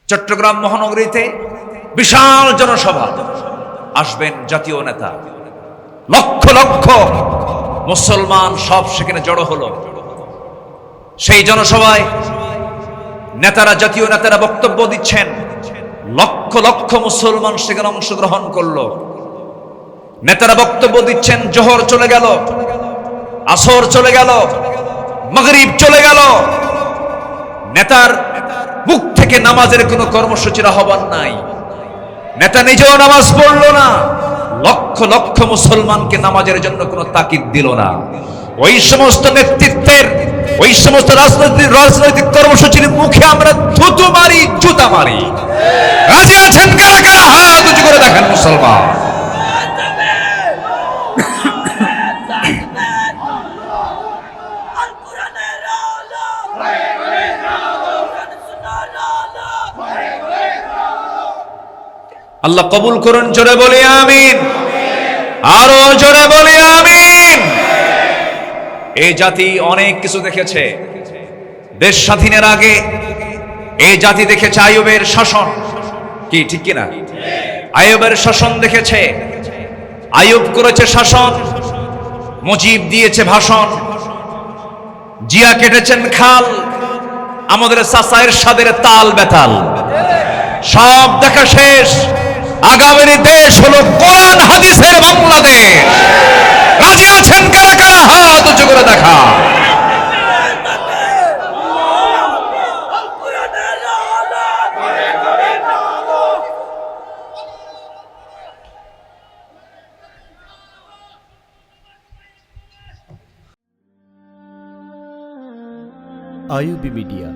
চট্টগ্রাম মহানগরীতে বিশাল জনসভা, আসবেন জাতীয় নেতা, লক্ষ লক্ষ মুসলমান সব সেখানে জড়ো হলো। সেই জনসভায় নেতারা, জাতীয় নেতারা বক্তব্য দিচ্ছেন, লক্ষ লক্ষ মুসলমান সেখানে অংশগ্রহণ করলো। নেতারা বক্তব্য দিচ্ছেন, জোহর চলে গেল, আসর চলে গেল, মাগরিব চলে গেল, নেতার মুখ থেকে নামাজের কোনো কর্মসূচির আহ্বান নাই। নেতা নিজেও নামাজ পড়লো না, লক্ষ লক্ষ মুসলমানকে নামাজের জন্য কোনো তাকিদ দিল না। ওই সমস্ত নেতৃত্বের, ওই সমস্ত রাজনৈতিক কর্মসূচির মুখে আমরা থুতু মারি, জুতা মারি। রাজি আছেন কারা কারা? হাত উঁচু করে দেখেন মুসলমান। আল্লাহ কবুল করুন, জোরে বলি আমিন, আরো জোরে বলি আমিন। এই জাতি অনেক কিছু দেখেছে। দেশ স্বাধীনের আগে এই জাতি দেখেছে আইয়ুবের শাসন, কি ঠিক কিনা? আইয়ুবের শাসন দেখেছে। আইয়ুব করেছে শাসন, মুজিব দিয়েছে ভাষণ, জিয়া কেটেছেন খাল, আমাদের চাচা এরশাদের তাল বেতাল। সব দেখা শেষ, আগামীর দেশ হলো কোরআন হাদিসের বাংলাদেশ। রাজি আছেন কারা কারা? হাত উঁচু করে দেখা। IUB media